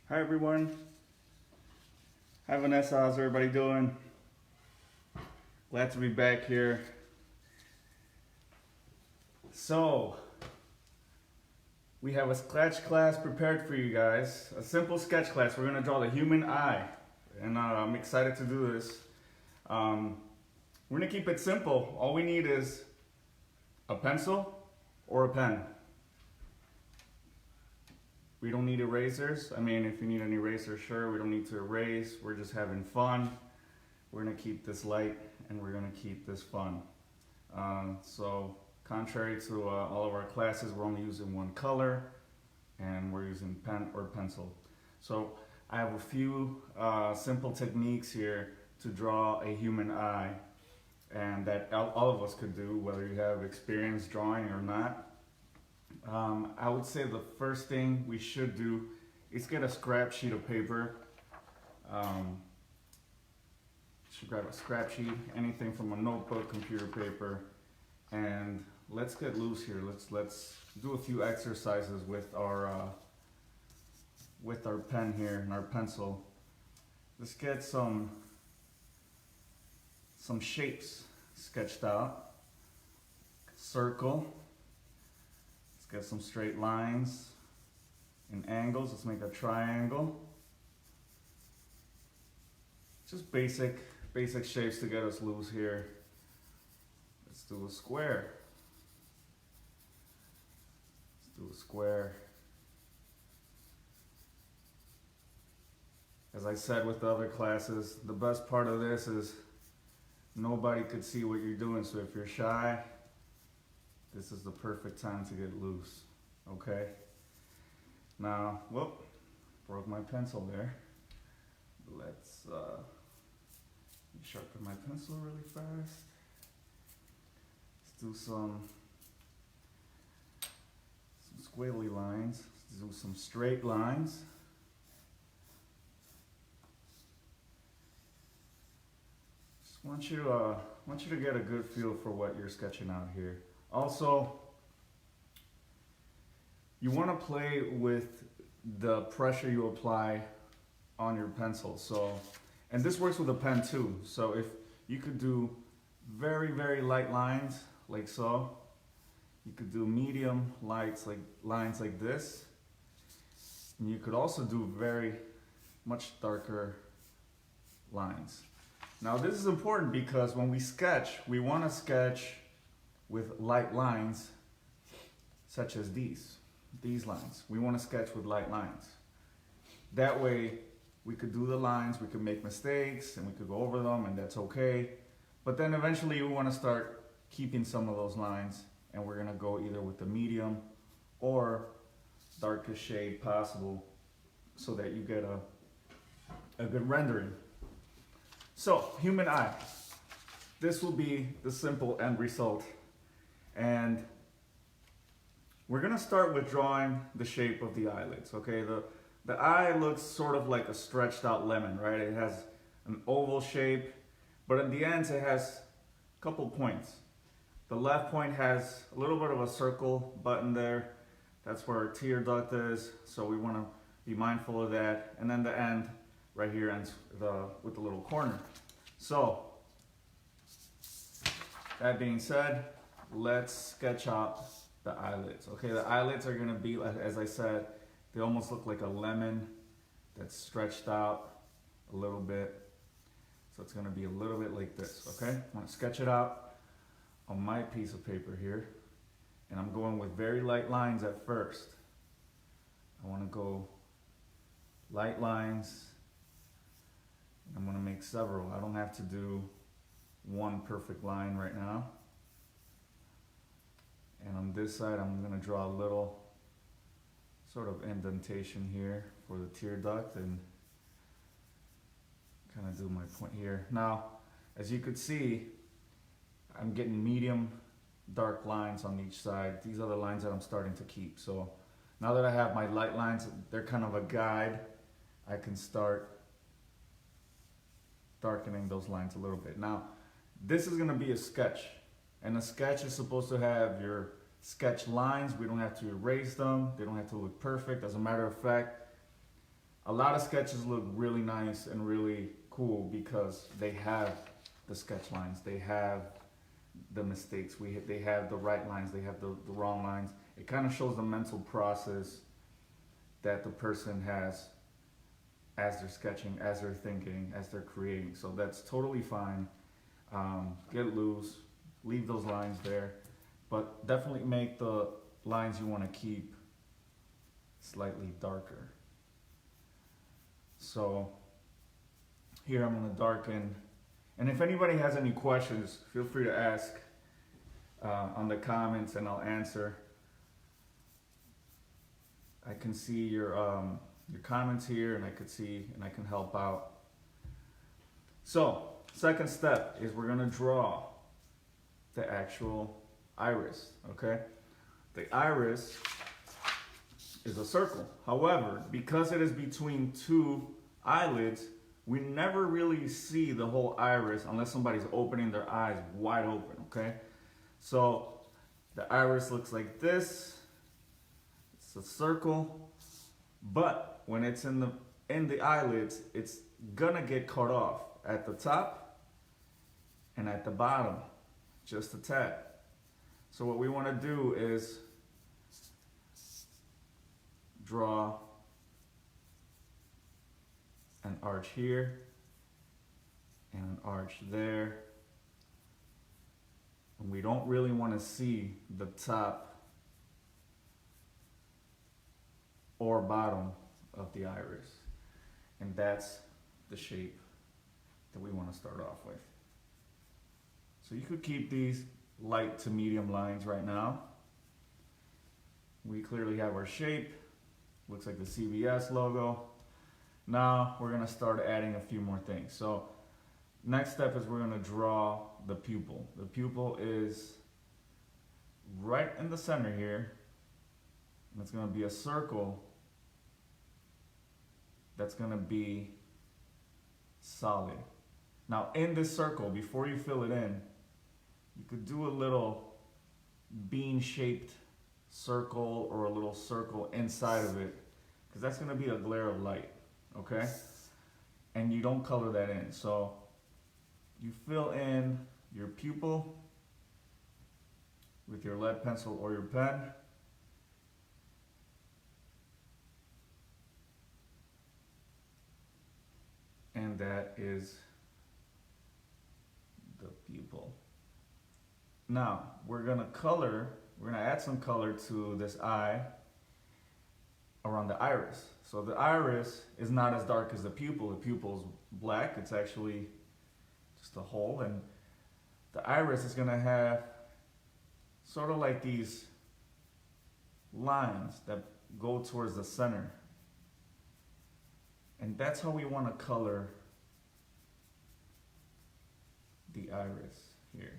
Hi everyone. Hi Vanessa, how's everybody doing? Glad to be back here. So, we have a sketch class prepared for you guys. A simple sketch class. We're going to draw the human eye. And I'm excited to do this. We're going to keep it simple. All we need is a pencil or a pen. We don't need erasers. I mean, if you need an eraser, sure. We don't need to erase. We're just having fun. We're going to keep this light and we're going to keep this fun. So contrary to all of our classes, we're only using one color and we're using pen or pencil. So I have a few simple techniques here to draw a human eye, and that all of us could do, whether you have experience drawing or not. I would say the first thing we should do is get a scrap sheet of paper. Should grab a scrap sheet, anything from a notebook, computer paper, and let's get loose here. Let's do a few exercises with our pen here and our pencil. Let's get some shapes sketched out. Circle. Let's get some straight lines and angles. Let's make a triangle. Just basic shapes to get us loose here. Let's do a square. Let's do a square. As I said with the other classes, the best part of this is nobody could see what you're doing. So if you're shy, this is the perfect time to get loose. Okay? Now, whoop, broke my pencil there. Let's sharpen my pencil really fast. Let's do some squiggly lines. Let's do some straight lines. Just want you to get a good feel for what you're sketching out here. Also, you want to play with the pressure you apply on your pencil. So, and this works with a pen too. So if you could do very, very light lines like so, you could do medium lines like this, and you could also do very much darker lines. Now this is important because when we sketch, we want to sketch with light lines such as these lines. We want to sketch with light lines. That way we could do the lines, we could make mistakes, and we could go over them, and that's okay. But then eventually we want to start keeping some of those lines, and we're going to go either with the medium or darkest shade possible so that you get a good rendering. So, human eye. This will be the simple end result. And we're going to start with drawing the shape of the eyelids, okay? The eye looks sort of like a stretched out lemon, right? It has an oval shape, but at the ends it has a couple points. The left point has a little bit of a circle button there. That's where our tear duct is, so we want to be mindful of that. And then the end right here ends with the little corner. So, that being said, let's sketch out the eyelids. Okay, the eyelids are going to be, as I said, they almost look like a lemon that's stretched out a little bit. So it's going to be a little bit like this, okay? I'm going to sketch it out on my piece of paper here. And I'm going with very light lines at first. I want to go light lines. I'm going to make several. I don't have to do one perfect line right now. And on this side, I'm going to draw a little sort of indentation here for the tear duct and kind of do my point here. Now, as you could see, I'm getting medium dark lines on each side. These are the lines that I'm starting to keep. So now that I have my light lines, they're kind of a guide. I can start darkening those lines a little bit. Now, this is going to be a sketch. And a sketch is supposed to have your sketch lines. We don't have to erase them. They don't have to look perfect. As a matter of fact, A lot of sketches look really nice and really cool because they have the sketch lines, they have the mistakes, they have the right lines, they have the wrong lines. It kind of shows the mental process that the person has as they're sketching, as they're thinking, as they're creating. So that's totally fine. Get loose, leave those lines there, but definitely make the lines you want to keep slightly darker. So here I'm going to darken, and if anybody has any questions, feel free to ask on the comments and I'll answer. I can see your comments here, and I could see and I can help out. So second step is we're going to draw the actual iris, okay? The iris is a circle. However, because it is between two eyelids, we never really see the whole iris unless somebody's opening their eyes wide open, okay? So the iris looks like this. It's a circle, but when it's in the eyelids, it's gonna get cut off at the top and at the bottom, just a tad. So what we want to do is draw an arch here and an arch there. And we don't really want to see the top or bottom of the iris. And that's the shape that we want to start off with. So you could keep these light to medium lines right now. We clearly have our shape. Looks like the CVS logo. Now we're gonna start adding a few more things. So next step is we're gonna draw the pupil. The pupil is right in the center here. And it's gonna be a circle that's gonna be solid. Now in this circle, before you fill it in, you could do a little bean-shaped circle or a little circle inside of it, because that's going to be a glare of light, okay? And you don't color that in. So you fill in your pupil with your lead pencil or your pen. And that is the pupil. Now we're going to add some color to this eye around the iris. So the iris is not as dark as the pupil. The pupil is black. It's actually just a hole. And the iris is going to have sort of like these lines that go towards the center. And that's how we want to color the iris here.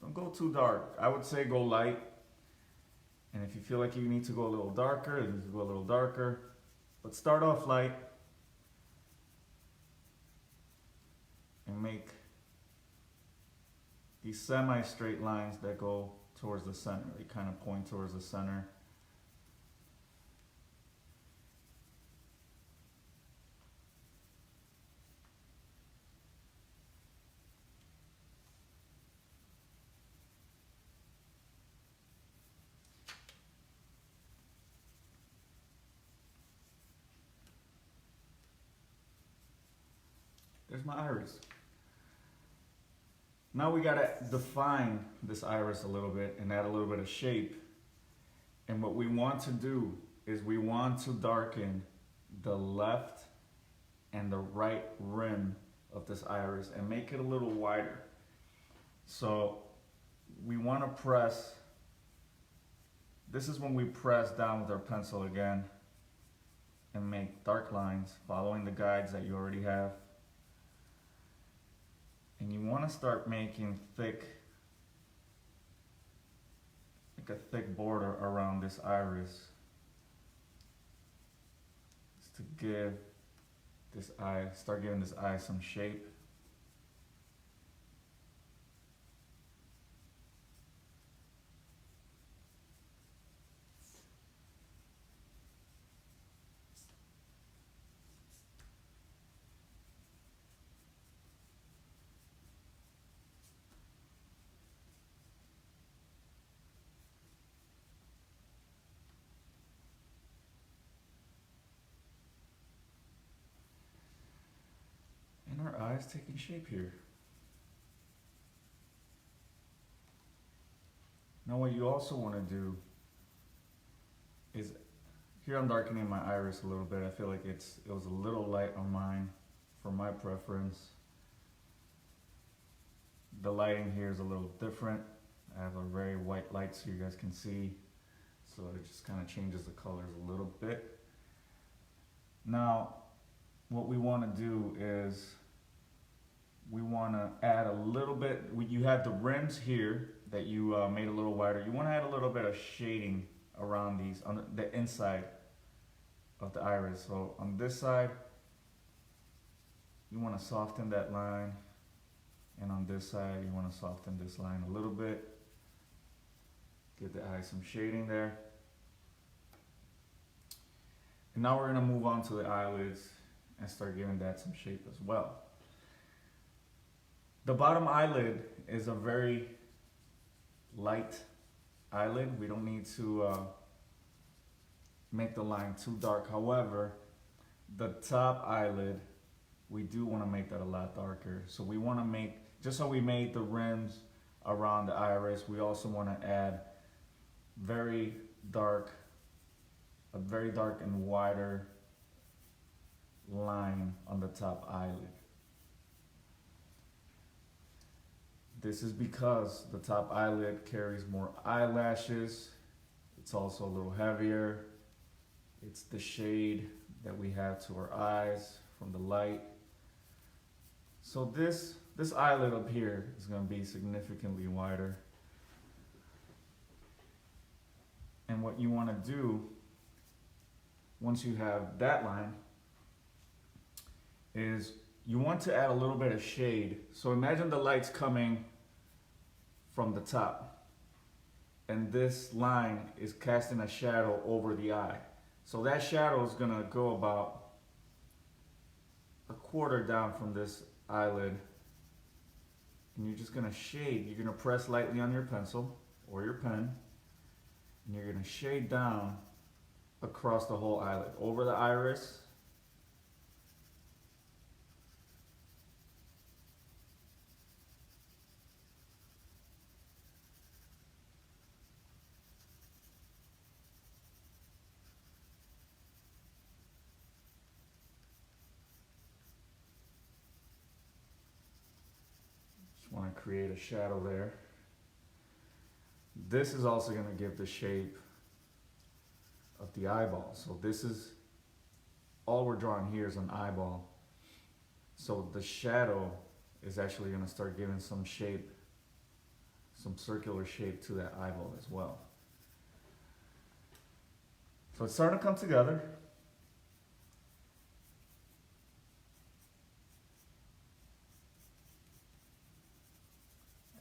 Don't go too dark. I would say go light. And if you feel like you need to go a little darker, you need to go a little darker. But start off light and make these semi-straight lines that go towards the center. They kind of point towards the center. There's my iris. Now we gotta define this iris a little bit and add a little bit of shape. And what we want to do is we want to darken the left and the right rim of this iris and make it a little wider. So we want to press, this is when we press down with our pencil again and make dark lines following the guides that you already have. And you want to start making thick, like a thick border around this iris, just to give this eye, start giving this eye some shape. eyes taking shape here. Now what you also want to do is, here I'm darkening my iris a little bit. I feel like it was a little light on mine for my preference. The lighting here is a little different. I have a very white light so you guys can see. So it just kind of changes the colors a little bit. Now, what we want to do is we want to add a little bit. You have the rims here that you made a little wider. You want to add a little bit of shading around these on the inside of the iris. So on this side, you want to soften that line, and on this side, you want to soften this line a little bit. Give the eye some shading there. And now we're going to move on to the eyelids and start giving that some shape as well. The bottom eyelid is a very light eyelid. We don't need to make the line too dark. However, the top eyelid, we do want to make that a lot darker. So we want to make, just so we made the rims around the iris, we also want to add a very dark and wider line on the top eyelid. This is because the top eyelid carries more eyelashes. It's also a little heavier. It's the shade that we have to our eyes from the light. So this eyelid up here is going to be significantly wider. And what you want to do, once you have that line, is you want to add a little bit of shade. So imagine the light's coming from the top, and this line is casting a shadow over the eye. So that shadow is going to go about a quarter down from this eyelid, and you're just going to shade. You're going to press lightly on your pencil or your pen, and you're going to shade down across the whole eyelid, over the iris, want to create a shadow there. This is also going to give the shape of the eyeball. So this is all we're drawing here is an eyeball. So the shadow is actually going to start giving some shape, some circular shape to that eyeball as well. So it's starting to come together.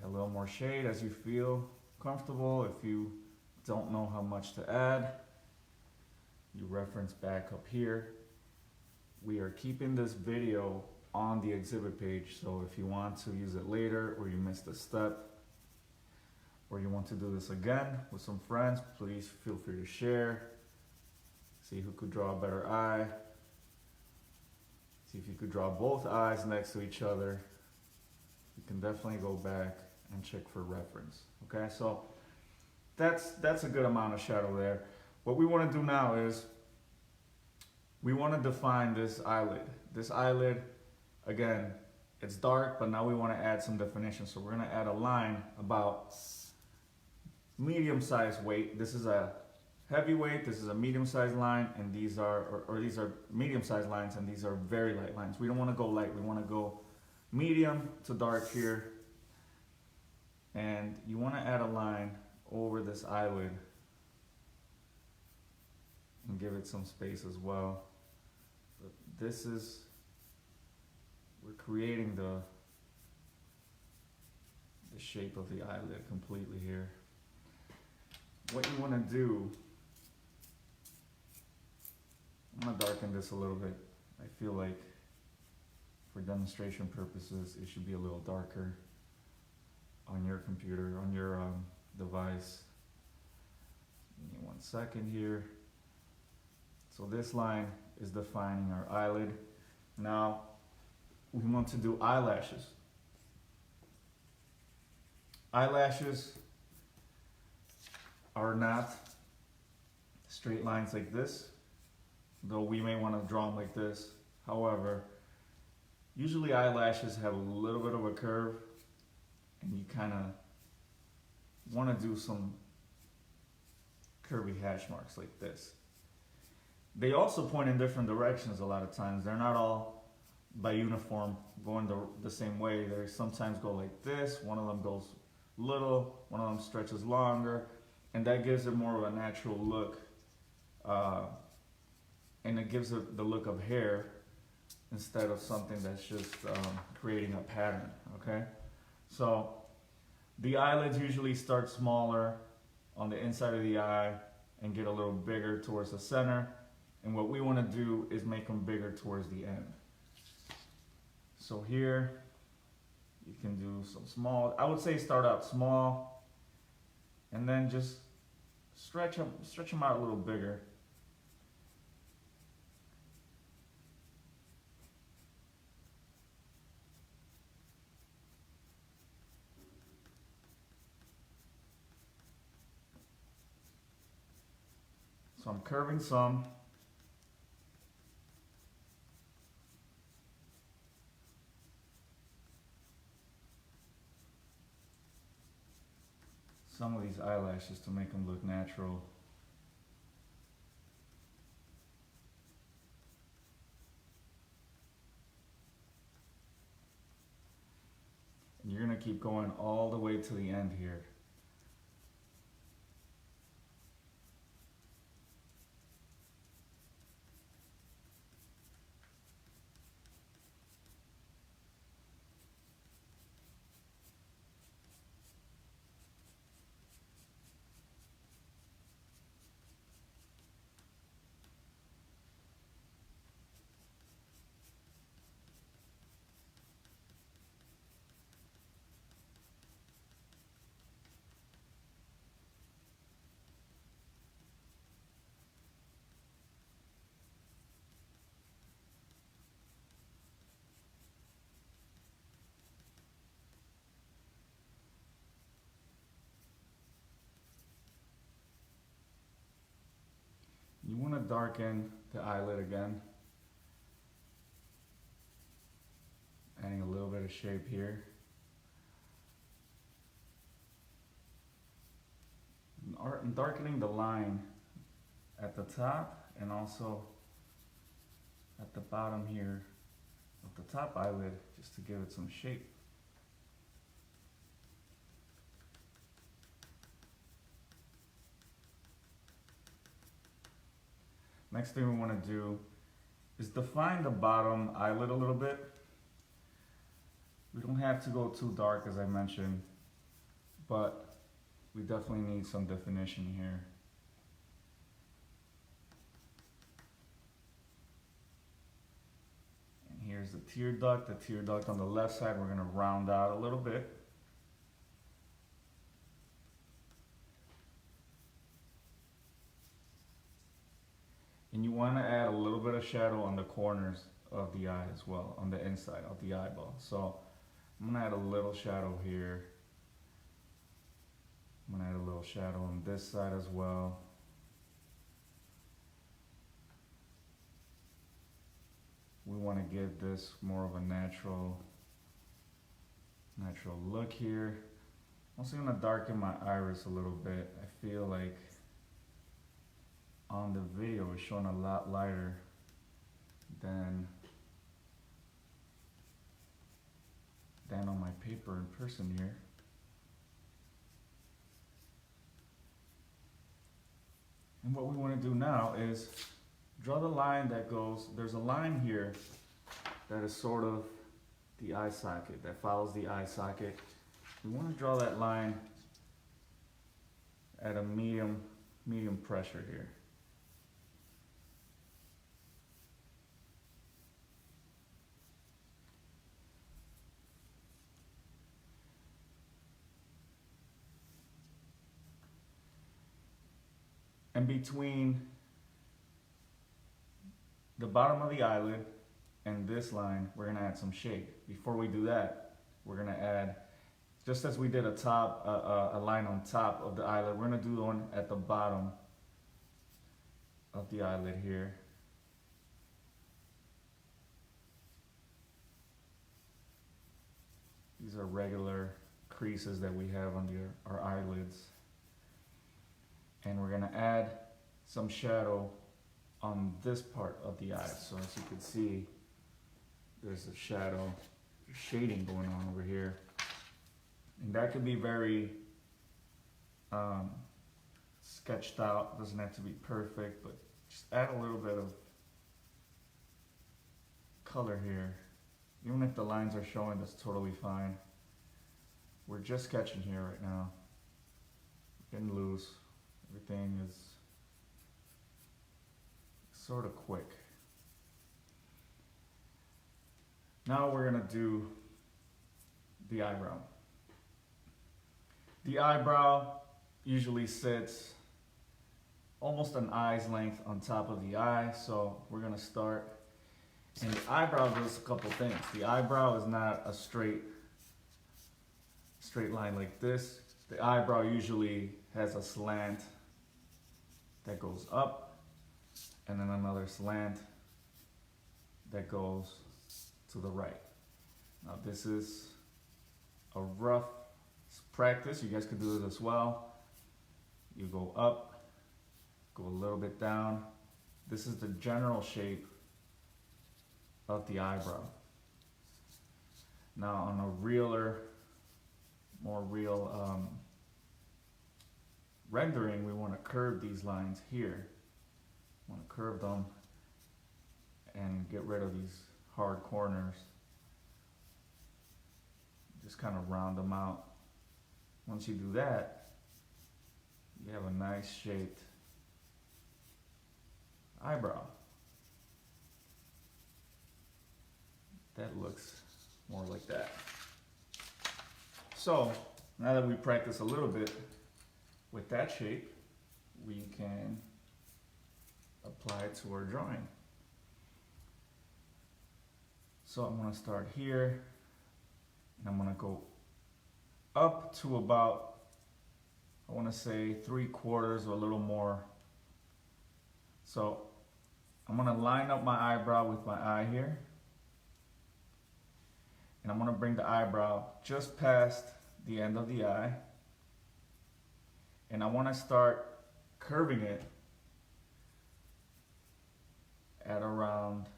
A little more shade as you feel comfortable. If you don't know how much to add, you reference back up here. We are keeping this video on the exhibit page, so if you want to use it later, or you missed a step, or you want to do this again with some friends, please feel free to share. See who could draw a better eye. See if you could draw both eyes next to each other. You can definitely go back and check for reference. Okay, so that's a good amount of shadow there. What we want to do now is we want to define this eyelid. This eyelid, again, it's dark, but now we want to add some definition. So we're going to add a line about medium-sized weight. This is a heavy weight, this is a medium-sized line, and these are medium-sized lines, and these are very light lines. We don't want to go light, we want to go medium to dark here. And you want to add a line over this eyelid and give it some space as well. But this is, we're creating the shape of the eyelid completely here. What you want to do, I'm going to darken this a little bit. I feel like for demonstration purposes it should be a little darker on your computer, on your device. Give me 1 second here. So this line is defining our eyelid. Now, we want to do eyelashes. Eyelashes are not straight lines like this, though we may want to draw them like this. However, usually eyelashes have a little bit of a curve, and you kind of want to do some curvy hash marks like this. They also point in different directions a lot of times. They're not all by uniform going the same way. They sometimes go like this, one of them goes little, one of them stretches longer, and that gives it more of a natural look, and it gives it the look of hair instead of something that's just creating a pattern, okay? So the eyelids usually start smaller on the inside of the eye and get a little bigger towards the center, and what we want to do is make them bigger towards the end. So here you can do some small, I would say start out small and then just stretch them out a little bigger. So I'm curving some. Some of these eyelashes to make them look natural. And you're going to keep going all the way to the end here. You want to darken the eyelid again, adding a little bit of shape here. And darkening the line at the top and also at the bottom here of the top eyelid, just to give it some shape. Next thing we want to do is define the bottom eyelid a little bit. We don't have to go too dark, as I mentioned, but we definitely need some definition here. And here's the tear duct. The tear duct on the left side, we're going to round out a little bit. And you want to add a little bit of shadow on the corners of the eye as well, on the inside of the eyeball. So I'm going to add a little shadow here. I'm going to add a little shadow on this side as well. We want to give this more of a natural look here. I'm also going to darken my iris a little bit. I feel like on the video it's showing a lot lighter than on my paper in person here. And what we want to do now is draw the line that goes, there's a line here that is sort of the eye socket, that follows the eye socket. We want to draw that line at a medium pressure here. And between the bottom of the eyelid and this line, we're gonna add some shape. Before we do that, we're gonna add, just as we did a line on top of the eyelid, we're gonna do one at the bottom of the eyelid here. These are regular creases that we have under our eyelids. And we're gonna add some shadow on this part of the eye. So as you can see, there's a shadow shading going on over here. And that could be very sketched out, doesn't have to be perfect, but just add a little bit of color here. Even if the lines are showing, that's totally fine. We're just sketching here right now. We're getting loose. Everything is sort of quick. Now we're gonna do the eyebrow. The eyebrow usually sits almost an eye's length on top of the eye, so we're gonna start. And the eyebrow does a couple things. The eyebrow is not a straight line like this. The eyebrow usually has a slant that goes up, and then another slant that goes to the right. Now this is a rough practice. You guys could do it as well. You go up, go a little bit down. This is the general shape of the eyebrow. Now on a more real rendering, we want to curve these lines here. We want to curve them and get rid of these hard corners. Just kind of round them out. Once you do that, you have a nice shaped eyebrow. That looks more like that. So now that we practice a little bit with that shape, we can apply it to our drawing. So I'm going to start here, and I'm going to go up to about, I want to say 3/4 or a little more. So I'm going to line up my eyebrow with my eye here, and I'm going to bring the eyebrow just past the end of the eye, and I want to start curving it at around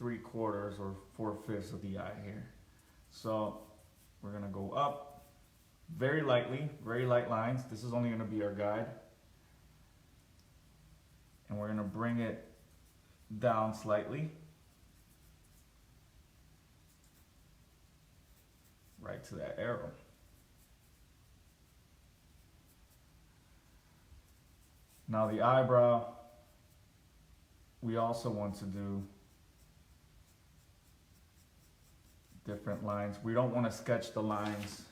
3/4 or 4/5 of the eye here. So we're going to go up very lightly, very light lines. This is only going to be our guide. And we're going to bring it down slightly, right to that arrow. Now the eyebrow, we also want to do different lines. We don't want to sketch the lines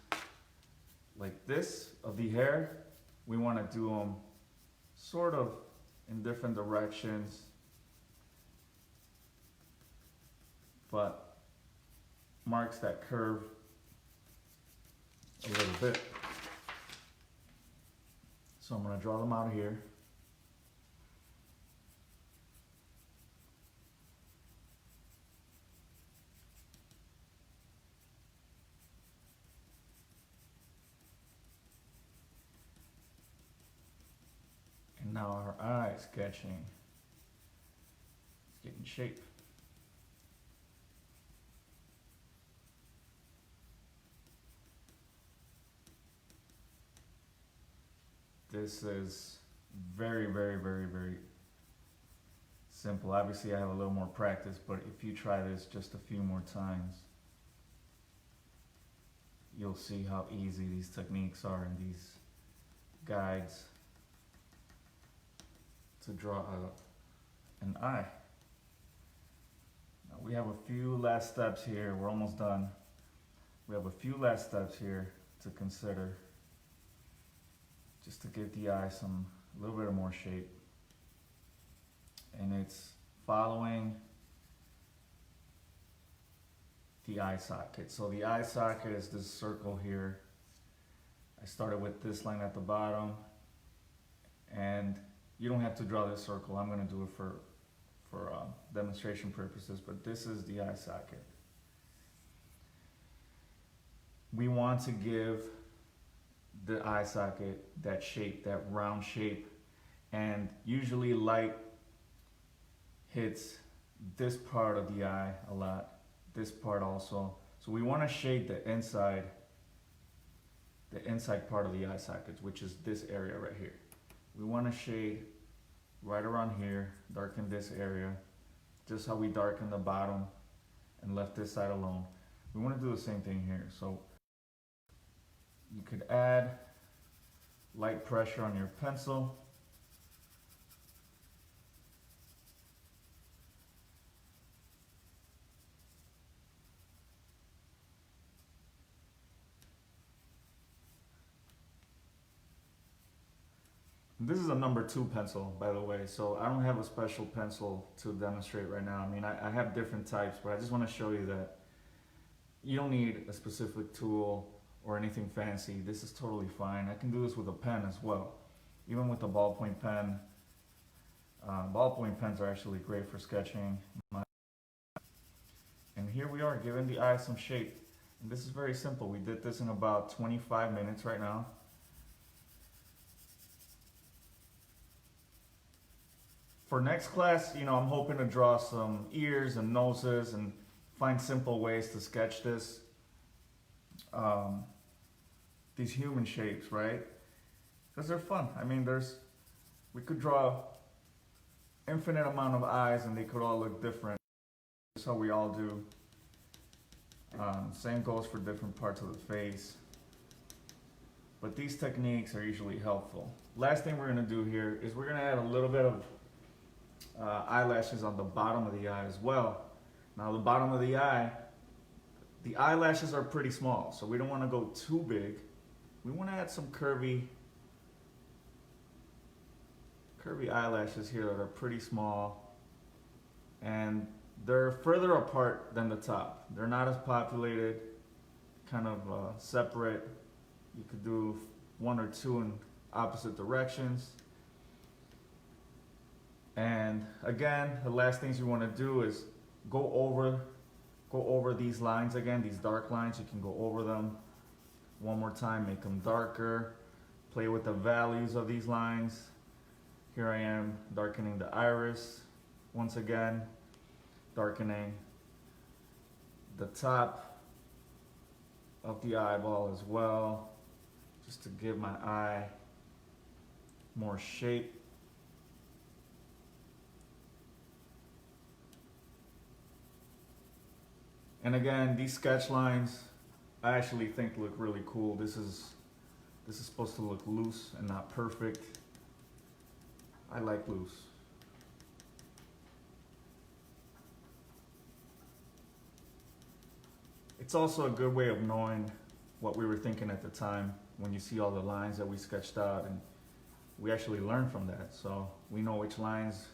like this of the hair. We want to do them sort of in different directions, but marks that curve a little bit. So I'm going to draw them out here. And now our eye sketching is getting shape. This is very, very, very, very simple. Obviously I have a little more practice, but if you try this just a few more times, you'll see how easy these techniques are and these guides to draw an eye. Now we have a few last steps here. We're almost done. We have a few last steps here to consider, just to give the eye a little bit more shape. And it's following the eye socket. So the eye socket is this circle here. I started with this line at the bottom, and you don't have to draw this circle. I'm going to do it for demonstration purposes, but this is the eye socket. We want to give the eye socket that shape, that round shape, and usually light hits this part of the eye a lot, this part also. So we want to shade the inside part of the eye socket, which is this area right here. We want to shade right around here, darken this area, just how we darken the bottom and left this side alone. We want to do the same thing here. So you could add light pressure on your pencil. This is a number 2 pencil, by the way, so I don't have a special pencil to demonstrate right now. I mean, I have different types, but I just want to show you that you don't need a specific tool or anything fancy. This is totally fine. I can do this with a pen as well, even with a ballpoint pen. Ballpoint pens are actually great for sketching. And here we are, giving the eye some shape. And this is very simple. We did this in about 25 minutes right now. For next class, I'm hoping to draw some ears and noses and find simple ways to sketch this. These human shapes, right? Because they're fun. I mean, we could draw infinite amount of eyes and they could all look different. That's how we all do. Same goes for different parts of the face. But these techniques are usually helpful. Last thing we're gonna do here is we're gonna add a little bit of eyelashes on the bottom of the eye as well. Now the bottom of the eyelashes are pretty small, so we don't want to go too big. We want to add some curvy eyelashes here that are pretty small, and they're further apart than the top. They're not as populated, kind of separate. You could do 1 or 2 in opposite directions. And again, the last things you want to do is go over these lines again, these dark lines. You can go over them one more time, make them darker, play with the values of these lines. Here I am darkening the iris once again, darkening the top of the eyeball as well, just to give my eye more shape. And again, these sketch lines I actually think look really cool. This is supposed to look loose and not perfect. I like loose. It's also a good way of knowing what we were thinking at the time when you see all the lines that we sketched out, and we actually learn from that. So we know which lines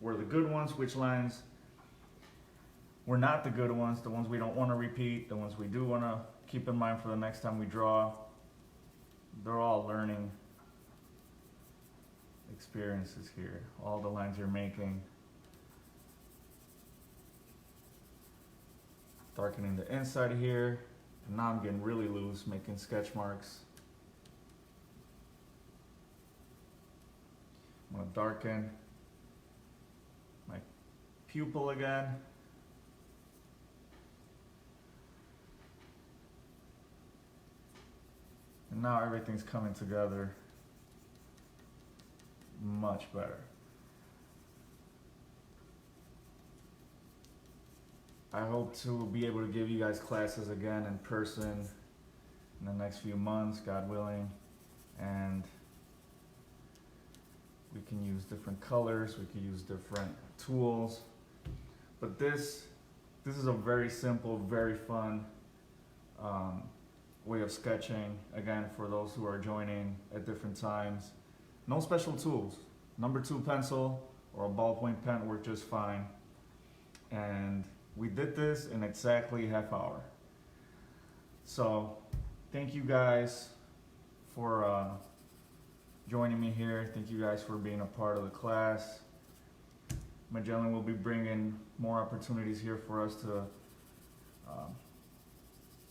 were the good ones, which lines were not the good ones, the ones we don't want to repeat, the ones we do want to keep in mind for the next time we draw. They're all learning experiences here. All the lines you're making. Darkening the inside here. And now I'm getting really loose, making sketch marks. I'm going to darken my pupil again. And now everything's coming together much better. I hope to be able to give you guys classes again in person in the next few months, God willing, and we can use different colors, we can use different tools, but this is a very simple, very fun way of sketching, again, for those who are joining at different times. No special tools. Number 2 pencil or a ballpoint pen work just fine. And We did this in exactly half hour. So thank you guys for joining me here. Thank you guys for being a part of the class. Magellan will be bringing more opportunities here for us to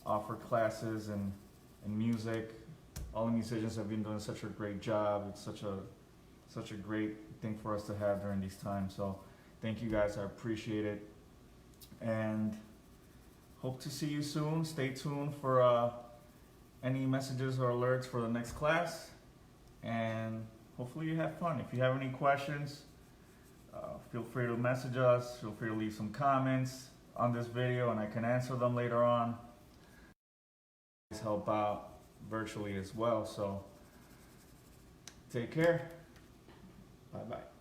offer classes and music. All the musicians have been doing such a great job. It's such a great thing for us to have during these times. So thank you guys. I appreciate it. And hope to see you soon. Stay tuned for any messages or alerts for the next class. And hopefully you have fun. If you have any questions, feel free to message us. Feel free to leave some comments on this video and I can answer them later on. Help out virtually as well. So take care. Bye bye.